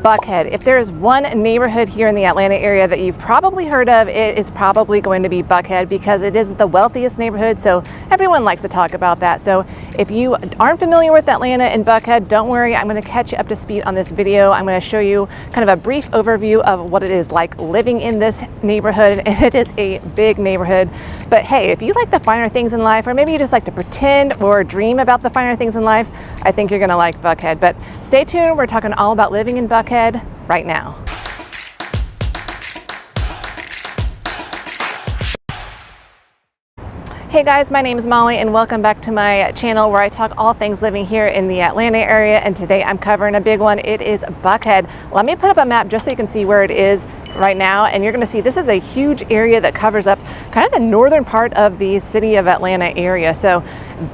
Buckhead. If there is one neighborhood here in the Atlanta area that you've probably heard of, it is probably going to be Buckhead because it is the wealthiest neighborhood, so everyone likes to talk about that. So if you aren't familiar with Atlanta and Buckhead, don't worry, I'm going to catch you up to speed on this video. I'm going to show you kind of a brief overview of what it is like living in this neighborhood, and it is a big neighborhood. But hey, if you like the finer things in life, or maybe you just like to pretend or dream about the finer things in life, I think you're going to like Buckhead. But stay tuned, we're talking all about living in Buckhead right now. Hey guys, my name is Molly and welcome back to my channel where I talk all things living here in the Atlanta area, and today I'm covering a big one. It is Buckhead. Let me put up a map just so you can see where it is right now, and you're going to see this is a huge area that covers up kind of the northern part of the city of Atlanta area. So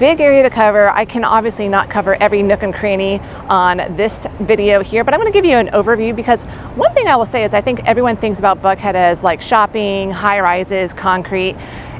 big area to cover. I can obviously not cover every nook and cranny on this video here, but I'm going to give you an overview because one thing I will say is I think everyone thinks about Buckhead as like shopping, high rises, concrete.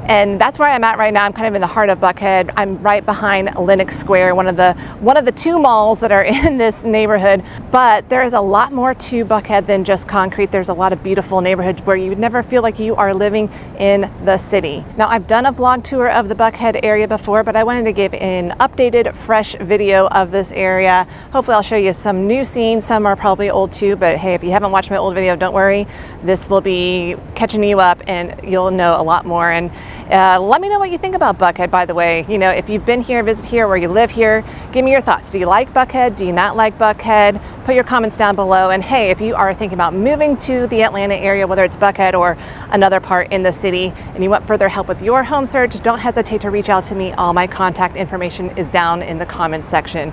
And that's where I'm at right now. I'm kind of in the heart of Buckhead. I'm right behind Lenox Square, one of the two malls that are in this neighborhood. But there is a lot more to Buckhead than just concrete. There's a lot of beautiful neighborhoods where you would never feel like you are living in the city. Now, I've done a vlog tour of the Buckhead area before, but I wanted to give an updated, fresh video of this area. Hopefully I'll show you some new scenes. Some are probably old too, but hey, if you haven't watched my old video, don't worry. This will be catching you up and you'll know a lot more. And let me know what you think about Buckhead, by the way. You know, if you've been here, visit here, or you live here, give me your thoughts. Do you like Buckhead? Do you not like Buckhead? Put your comments down below. And hey, if you are thinking about moving to the Atlanta area, whether it's Buckhead or another part in the city, and you want further help with your home search, don't hesitate to reach out to me. All my contact information is down in the comments section.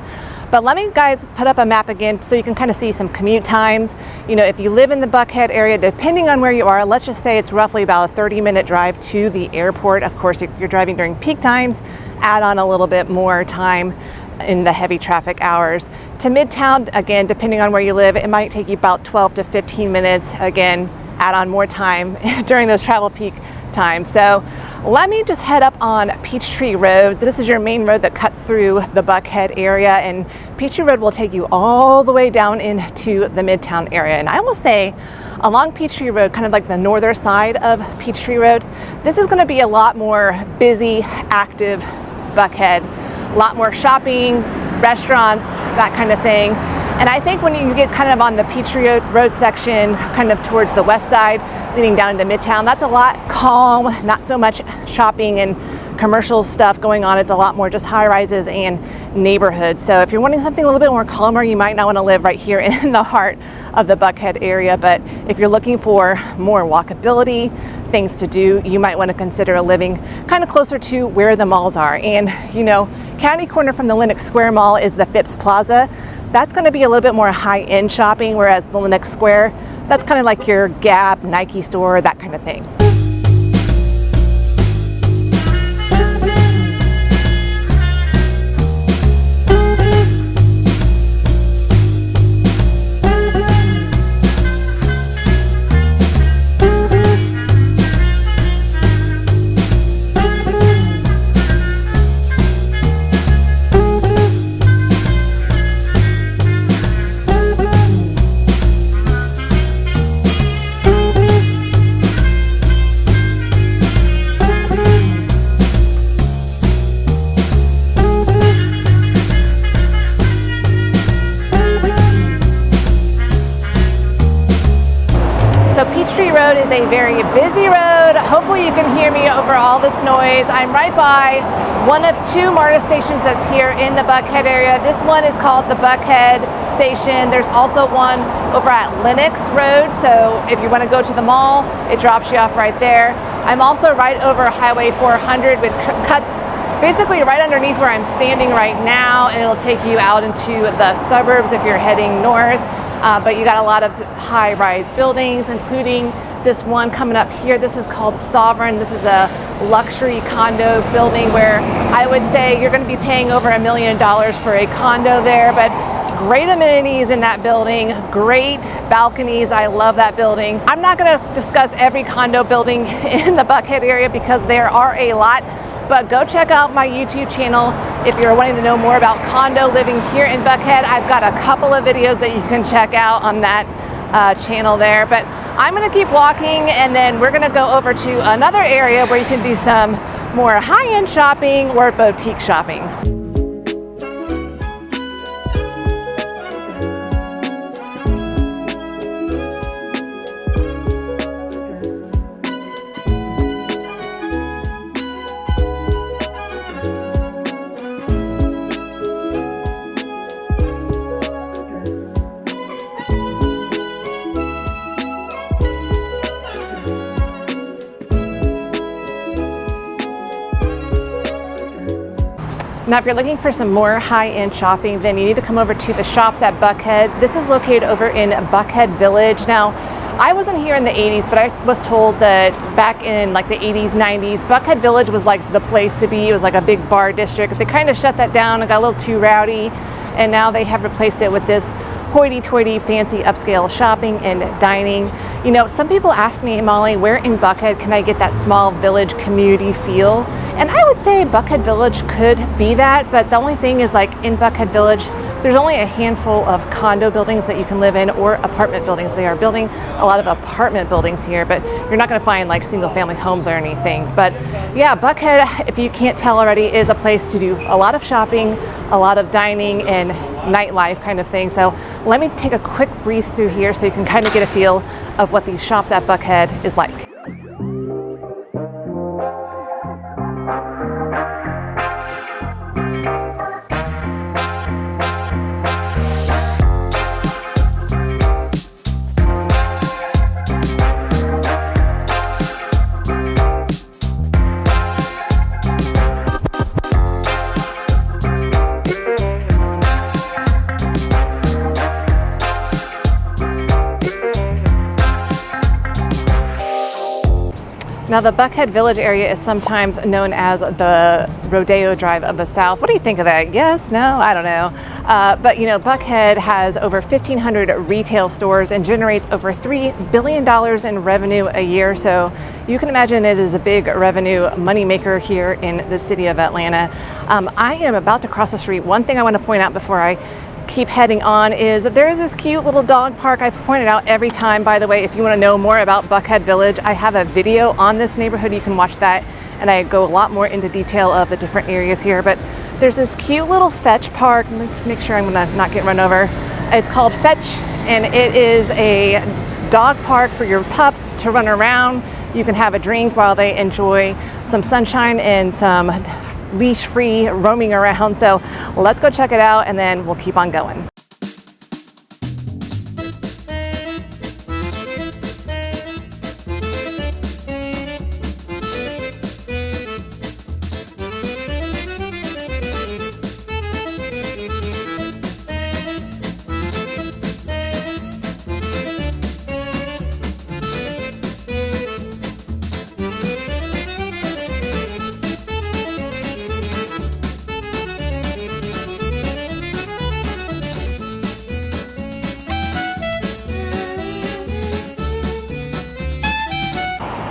But let me guys put up a map again so you can kind of see some commute times. You know, if you live in the Buckhead area, depending on where you are, let's just say it's roughly about a 30-minute drive to the airport. Of course, if you're driving during peak times, add on a little bit more time in the heavy traffic hours. To Midtown, again, depending on where you live, it might take you about 12 to 15 minutes. Again, add on more time during those travel peak times. So let me just head up on Peachtree Road. This is your main road that cuts through the Buckhead area, and Peachtree Road will take you all the way down into the Midtown area. And I will say, along Peachtree Road, kind of like the northern side of Peachtree Road, this is going to be a lot more busy, active Buckhead. A lot more shopping, restaurants, that kind of thing. And I think when you get kind of on the Peachtree Road section, kind of towards the west side, leading down into Midtown, that's a lot calm, not so much shopping and commercial stuff going on. It's a lot more just high rises and neighborhoods. So if you're wanting something a little bit more calmer, you might not want to live right here in the heart of the Buckhead area. But if you're looking for more walkability, things to do, you might want to consider living kind of closer to where the malls are. And you know, county corner from the Lenox Square Mall is the Phipps Plaza. That's going to be a little bit more high-end shopping, whereas the Lenox Square, that's kind of like your Gap, Nike store, that kind of thing. Peachtree Road is a very busy road. Hopefully you can hear me over all this noise. I'm right by one of two MARTA stations that's here in the Buckhead area. This one is called the Buckhead Station. There's also one over at Lenox Road. So if you want to go to the mall, it drops you off right there. I'm also right over Highway 400, which cuts basically right underneath where I'm standing right now, and it'll take you out into the suburbs if you're heading north. But you got a lot of high-rise buildings, including this one coming up here. This is called Sovereign. This is a luxury condo building where I would say you're going to be paying over $1 million for a condo there, but great amenities in that building, great balconies. I love that building. I'm not going to discuss every condo building in the Buckhead area because there are a lot, But go check out my YouTube channel if you're wanting to know more about condo living here in Buckhead. I've got a couple of videos that you can check out on that channel there. But I'm gonna keep walking, and then we're gonna go over to another area where you can do some more high-end shopping or boutique shopping. Now, if you're looking for some more high-end shopping, then you need to come over to the shops at Buckhead. This is located over in Buckhead Village. Now, I wasn't here in the 80s, but I was told that back in like the 80s, 90s, Buckhead Village was like the place to be. It was like a big bar district. They kind of shut that down and got a little too rowdy, and now they have replaced it with this hoity-toity fancy upscale shopping and dining. You know, some people ask me, Molly, where in Buckhead can I get that small village community feel? And I would say Buckhead Village could be that, but the only thing is, like, in Buckhead Village, there's only a handful of condo buildings that you can live in, or apartment buildings. They are building a lot of apartment buildings here, but you're not gonna find like single family homes or anything. But yeah, Buckhead, if you can't tell already, is a place to do a lot of shopping, a lot of dining and nightlife kind of thing. So let me take a quick breeze through here so you can kind of get a feel of what these shops at Buckhead is like. Now, the Buckhead Village area is sometimes known as the Rodeo Drive of the South. What do you think of that? Yes? No? I don't know. But you know, Buckhead has over 1,500 retail stores and generates over $3 billion in revenue a year. So you can imagine it is a big revenue moneymaker here in the city of Atlanta. I am about to cross the street. One thing I want to point out before I keep heading on is that there is this cute little dog park. I point it out every time, by the way. If you want to know more about Buckhead Village, I have a video on this neighborhood. You can watch that, and I go a lot more into detail of the different areas here. But there's this cute little fetch park. Let me make sure I'm gonna not get run over. It's called Fetch, and it is a dog park for your pups to run around. You can have a drink while they enjoy some sunshine and some leash-free roaming around. So let's go check it out, and then we'll keep on going.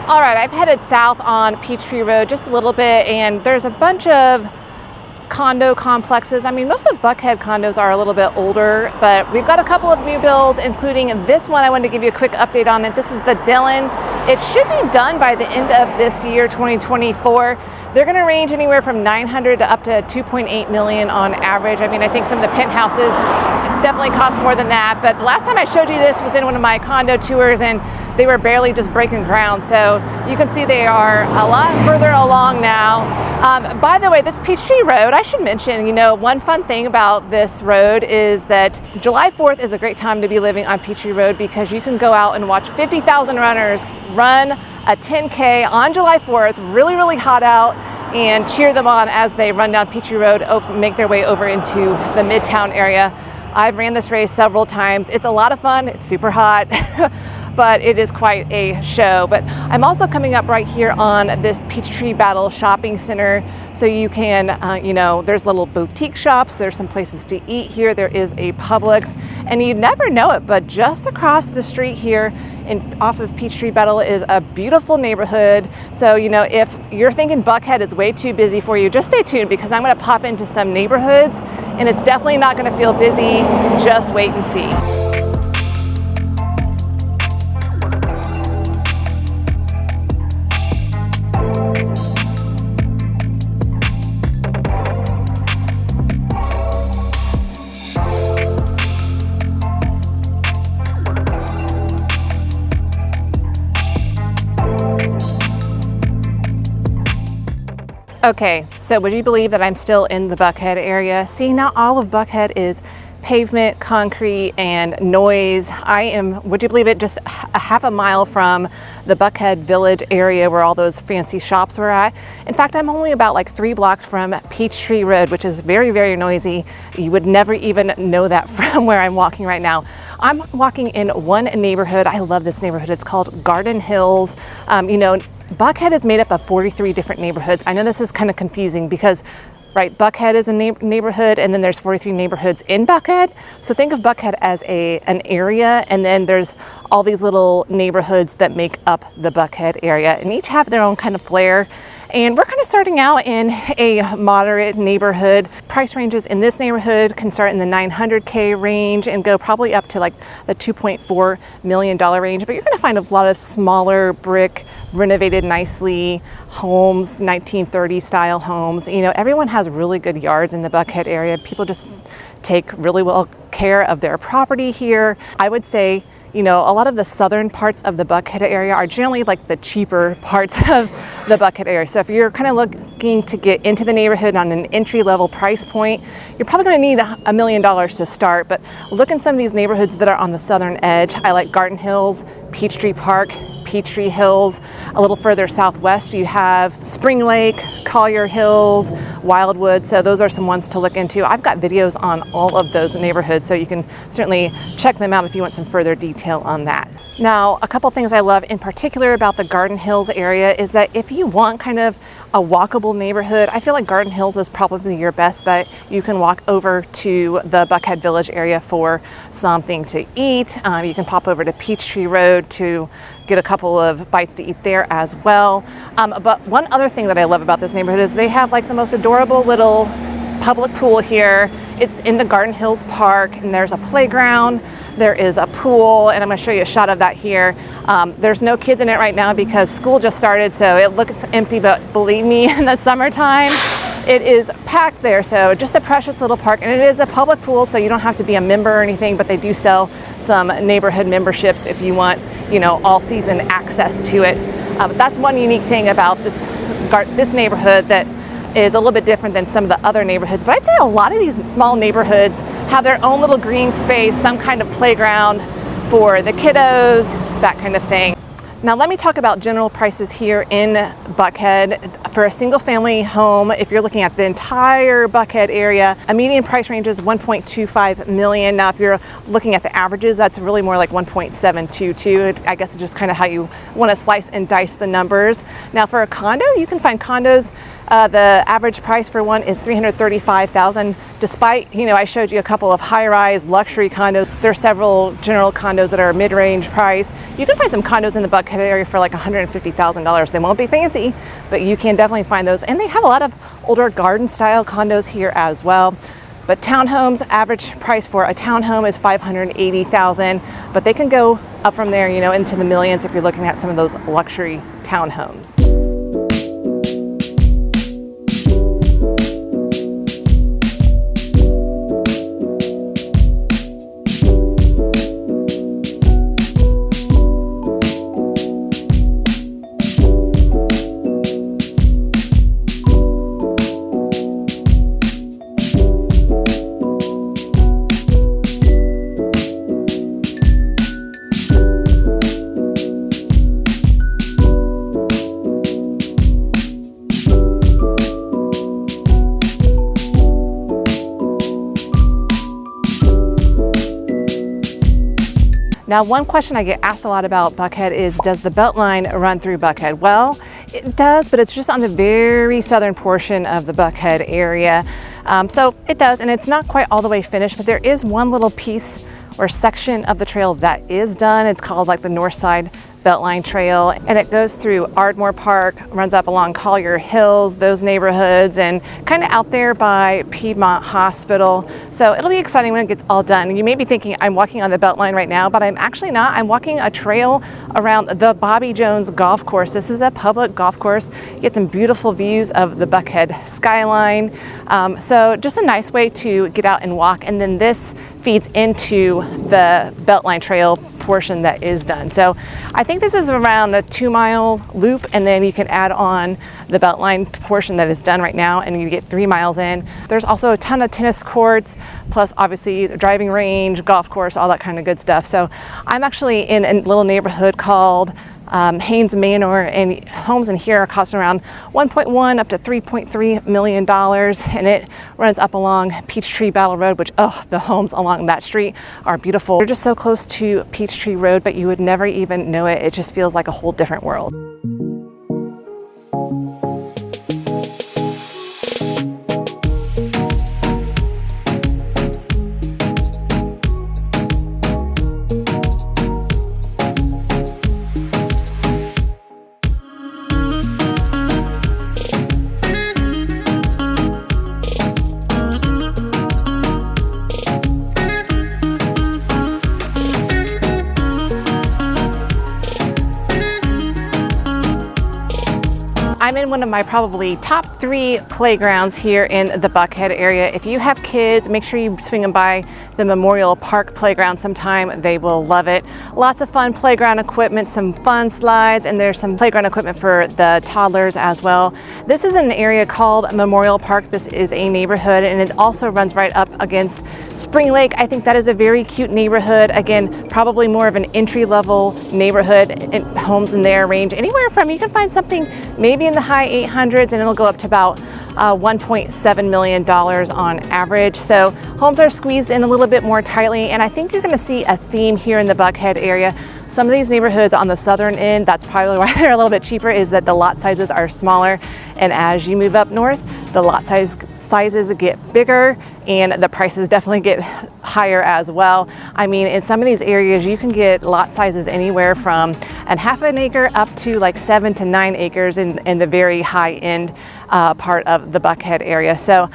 All right, I've headed south on Peachtree Road just a little bit, and there's a bunch of condo complexes. I mean, most of Buckhead condos are a little bit older, but we've got a couple of new builds, including this one. I wanted to give you a quick update on it. This is the Dillon. It should be done by the end of this year, 2024. They're gonna range anywhere from $900 to up to $2.8 million on average. I mean, I think some of the penthouses definitely cost more than that, but the last time I showed you this was in one of my condo tours, and they were barely just breaking ground. So you can see they are a lot further along now. By the way, this Peachtree Road, I should mention, you know, one fun thing about this road is that July 4th is a great time to be living on Peachtree Road, because you can go out and watch 50,000 runners run a 10K on July 4th, really, really hot out, and cheer them on as they run down Peachtree Road, make their way over into the Midtown area. I've ran this race several times. It's a lot of fun. It's super hot. but it is quite a show. But I'm also coming up right here on this Peachtree Battle Shopping Center, so you can, you know, there's little boutique shops, there's some places to eat here, there is a Publix, and you never know it, but just across the street here off of Peachtree Battle is a beautiful neighborhood. So, you know, if you're thinking Buckhead is way too busy for you, just stay tuned, because I'm going to pop into some neighborhoods and it's definitely not going to feel busy. Just wait and see. Okay, so would you believe that I'm still in the Buckhead area? See, not all of Buckhead is pavement, concrete, and noise. I am, would you believe it, just a half a mile from the Buckhead Village area where all those fancy shops were at. In fact, I'm only about like 3 blocks from Peachtree Road, which is very, very noisy. You would never even know that from where I'm walking right now. I'm walking in one neighborhood. I love this neighborhood. It's called Garden Hills. You know, Buckhead is made up of 43 different neighborhoods. I know this is kind of confusing because, right, Buckhead is a neighborhood, and then there's 43 neighborhoods in Buckhead. So think of Buckhead as an area, and then there's all these little neighborhoods that make up the Buckhead area, and each have their own kind of flair. And we're kind of starting out in a moderate neighborhood. Price ranges in this neighborhood can start in the $900K range and go probably up to like the $2.4 million range. But you're going to find a lot of smaller brick, renovated nicely homes, 1930s style homes. You know, everyone has really good yards in the Buckhead area. People just take really well care of their property here. I would say, you know, a lot of the southern parts of the Buckhead area are generally like the cheaper parts of the Buckhead area. So if you're kind of looking to get into the neighborhood on an entry-level price point, you're probably going to need $1 million to start. But look in some of these neighborhoods that are on the southern edge. I like Garden Hills, Peachtree Park, Peachtree Hills. A little further southwest, you have Springlake, Collier Hills, Wildwood. So those are some ones to look into. I've got videos on all of those neighborhoods, so you can certainly check them out if you want some further detail on that. Now, a couple things I love in particular about the Garden Hills area is that if you want kind of a walkable neighborhood, I feel like Garden Hills is probably your best bet. You can walk over to the Buckhead Village area for something to eat. You can pop over to Peachtree Road to get a couple of bites to eat there as well. But one other thing that I love about this neighborhood is they have like the most adorable little public pool here. It's in the Garden Hills Park, and there's a playground, there is a pool, and I'm going to show you a shot of that here. There's no kids in it right now because school just started, so it looks empty, but believe me, in the summertime, it is packed there. So just a precious little park, and it is a public pool, so you don't have to be a member or anything, but they do sell some neighborhood memberships if you want, you know, all season access to it. But that's one unique thing about this neighborhood that is a little bit different than some of the other neighborhoods. But I'd say a lot of these small neighborhoods have their own little green space, some kind of playground for the kiddos, that kind of thing. Now let me talk about general prices here in Buckhead. For a single family home, if you're looking at the entire Buckhead area, a median price range is $1.25 million. Now if you're looking at the averages, that's really more like 1.722. I guess it's just kind of how you want to slice and dice the numbers. Now for a condo, you can find condos. The average price for one is $335,000. Despite, you know, I showed you a couple of high-rise luxury condos. There are several general condos that are mid-range price. You can find some condos in the Buckhead area for like $150,000. They won't be fancy, but you can definitely find those. And they have a lot of older garden-style condos here as well. But townhomes, average price for a townhome is $580,000, but they can go up from there, you know, into the millions if you're looking at some of those luxury townhomes. Now, one question I get asked a lot about Buckhead is, does the Beltline run through Buckhead? Well, it does, but it's just on the very southern portion of the Buckhead area. So it does, and it's not quite all the way finished, but there is one little piece or section of the trail that is done. It's called like the North Side Beltline Trail, and it goes through Ardmore Park, runs up along Collier Hills, those neighborhoods, and kind of out there by Piedmont Hospital. So it'll be exciting when it gets all done. You may be thinking I'm walking on the Beltline right now, but I'm actually not. I'm walking a trail around the Bobby Jones Golf Course. This is a public golf course. You get some beautiful views of the Buckhead skyline. So just a nice way to get out and walk. And then this feeds into the Beltline Trail portion that is done. So I think this is around a 2-mile loop, and then you can add on the Beltline portion that is done right now, and you get 3 miles in. There's also a ton of tennis courts, plus obviously a driving range, golf course, all that kind of good stuff. So I'm actually in a little neighborhood called Haynes Manor, and homes in here are costing around $1.1 up to $3.3 million, and it runs up along Peachtree Battle Road, which, oh, the homes along that street are beautiful. They're just so close to Peachtree Road, but you would never even know it. It just feels like a whole different world. I'm in one of my probably top 3 playgrounds here in the Buckhead area. If you have kids, make sure you swing them by the Memorial Park playground sometime. They will love it. Lots of fun playground equipment, some fun slides, and there's some playground equipment for the toddlers as well. This is an area called Memorial Park. This is a neighborhood, and it also runs right up against Springlake. I think that is a very cute neighborhood. Again, probably more of an entry-level neighborhood, and homes in there range anywhere from, you can find something maybe in the high 800s, and it'll go up to about $1.7 million on average. So homes are squeezed in a little bit more tightly, and I think you're going to see a theme here in the Buckhead area. Some of these neighborhoods on the southern end, that's probably why they're a little bit cheaper, is that the lot sizes are smaller, and as you move up north, the lot sizes get bigger, and the prices definitely get higher as well. I mean, in some of these areas, you can get lot sizes anywhere from ½ an acre up to like 7 to 9 acres in the very high end part of the Buckhead area. So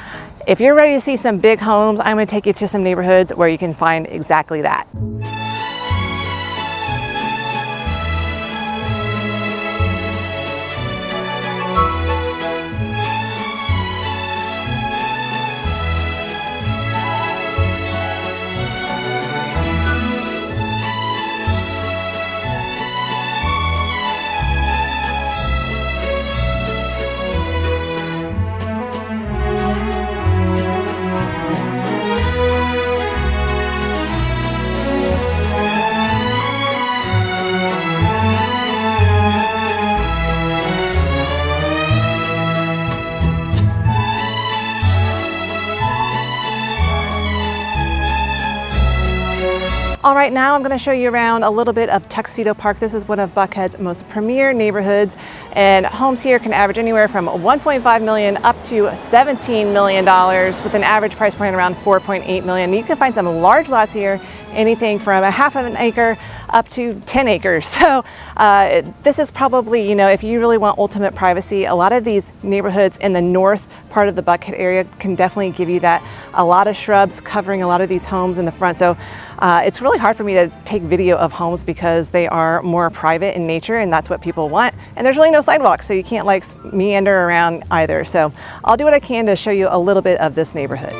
if you're ready to see some big homes, I'm going to take you to some neighborhoods where you can find exactly that. All right, now I'm going to show you around a little bit of Tuxedo Park. This is one of Buckhead's most premier neighborhoods, and homes here can average anywhere from $1.5 million up to $17 million, with an average price point around $4.8 million. You can find some large lots here, anything from ½ an acre up to 10 acres. So this is probably, you know, if you really want ultimate privacy, a lot of these neighborhoods in the north part of the Buckhead area can definitely give you that. A lot of shrubs covering a lot of these homes in the front. So it's really hard for me to take video of homes because they are more private in nature, and that's what people want. And there's really no sidewalks, so you can't like meander around either. So I'll do what I can to show you a little bit of this neighborhood.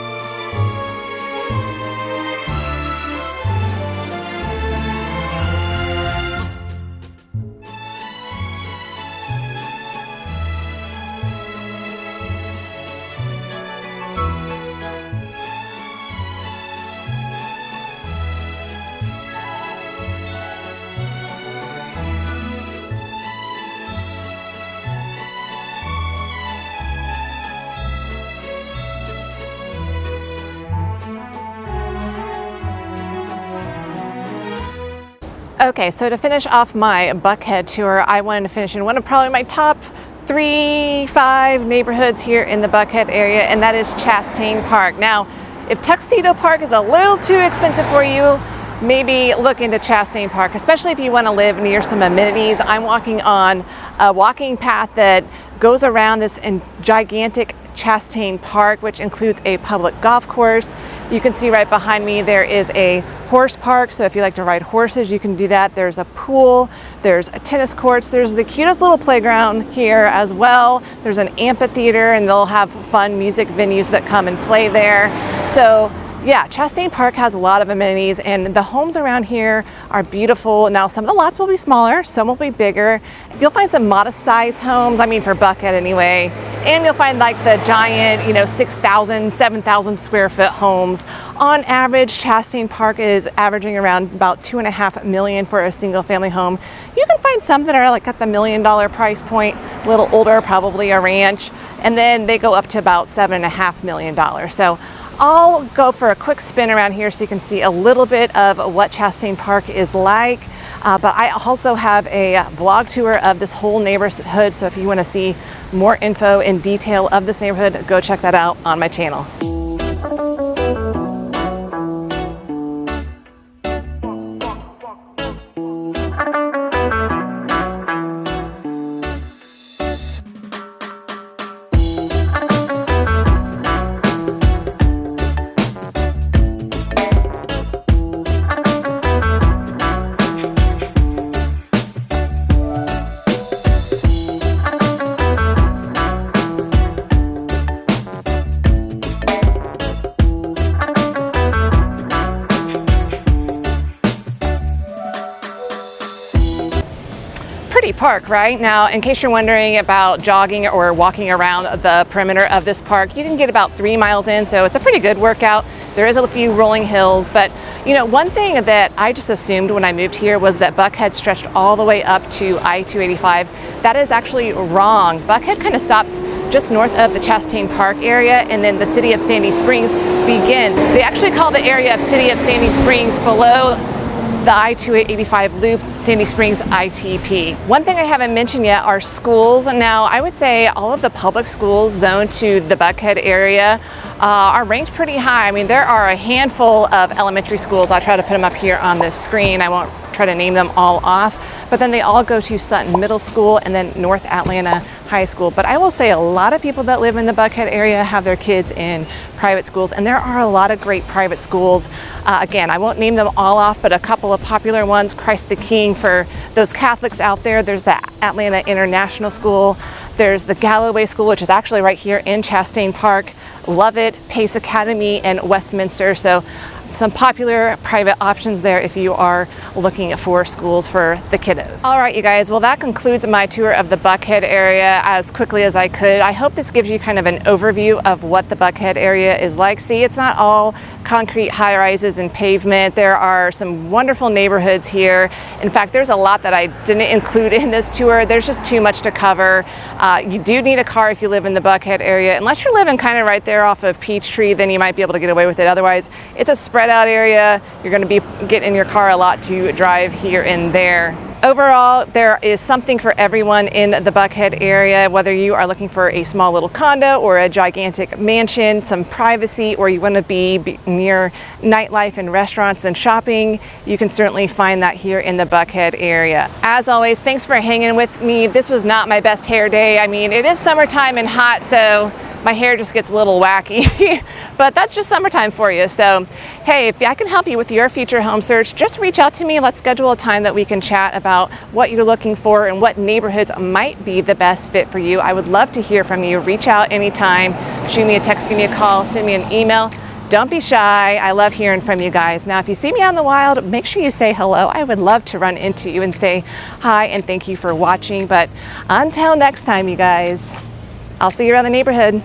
Okay, so to finish off my Buckhead tour, I wanted to finish in one of probably my top 5 neighborhoods here in the Buckhead area, and that is Chastain Park. Now, if Tuxedo Park is a little too expensive for you, maybe look into Chastain Park, especially if you want to live near some amenities. I'm walking on a walking path that goes around this gigantic Chastain Park, which includes a public golf course. You can see right behind me there is a horse park, so if you like to ride horses, you can do that. There's a pool, there's tennis courts, there's the cutest little playground here as well. There's an amphitheater, and they'll have fun music venues that come and play there. So yeah, Chastain Park has a lot of amenities, and the homes around here are beautiful. Now, some of the lots will be smaller, some will be bigger. You'll find some modest size homes, I mean for Buckhead anyway, and you'll find like the giant, 6,000, 7,000 square foot homes. On average, Chastain Park is averaging around about $2.5 million for a single family home. You can find some that are like at the $1 million price point, a little older, probably a ranch, and then they go up to about $7.5 million. So I'll go for a quick spin around here so you can see a little bit of what Chastain Park is like. But I also have a vlog tour of this whole neighborhood, so if you want to see more info in detail of this neighborhood, go check that out on my channel. Park, right? Now, in case you're wondering about jogging or walking around the perimeter of this park, you can get about 3 miles in, so it's a pretty good workout. There is a few rolling hills, but one thing that I just assumed when I moved here was that Buckhead stretched all the way up to I-285. That is actually wrong. Buckhead kind of stops just north of the Chastain Park area, and then the city of Sandy Springs begins. They actually call the area of city of Sandy Springs below the I-285 loop, Sandy Springs ITP. One thing I haven't mentioned yet are schools. Now, I would say all of the public schools zoned to the Buckhead area are ranked pretty high. I mean, there are a handful of elementary schools. I'll try to put them up here on this screen. I won't try to name them all off, but then they all go to Sutton Middle School and then North Atlanta High School. But I will say a lot of people that live in the Buckhead area have their kids in private schools, and there are a lot of great private schools. Again, I won't name them all off, but a couple of popular ones: Christ the King for those Catholics out there. There's the Atlanta International School. There's the Galloway School, which is actually right here in Chastain Park. Love it. Pace Academy and Westminster. So some popular private options there if you are looking for schools for the kiddos. All right, you guys, well, that concludes my tour of the Buckhead area as quickly as I could. I hope this gives you kind of an overview of what the Buckhead area is like. See, it's not all concrete high-rises and pavement. There are some wonderful neighborhoods here. In fact, there's a lot that I didn't include in this tour. There's just too much to cover. You do need a car if you live in the Buckhead area. Unless you're living kind of right there off of Peachtree, then you might be able to get away with it. Otherwise, it's a spread out area. You're going to be getting in your car a lot to drive here and there. Overall, there is something for everyone in the Buckhead area, whether you are looking for a small little condo or a gigantic mansion, some privacy, or you want to be near nightlife and restaurants and shopping. You can certainly find that here in the Buckhead area. As always, thanks for hanging with me. This was not my best hair day. I mean, it is summertime and hot, so my hair just gets a little wacky, but that's just summertime for you. So, hey, if I can help you with your future home search, just reach out to me. Let's schedule a time that we can chat about what you're looking for and what neighborhoods might be the best fit for you. I would love to hear from you. Reach out anytime. Shoot me a text, give me a call, send me an email. Don't be shy. I love hearing from you guys. Now, if you see me out in the wild, make sure you say hello. I would love to run into you and say hi and thank you for watching. But until next time, you guys, I'll see you around the neighborhood.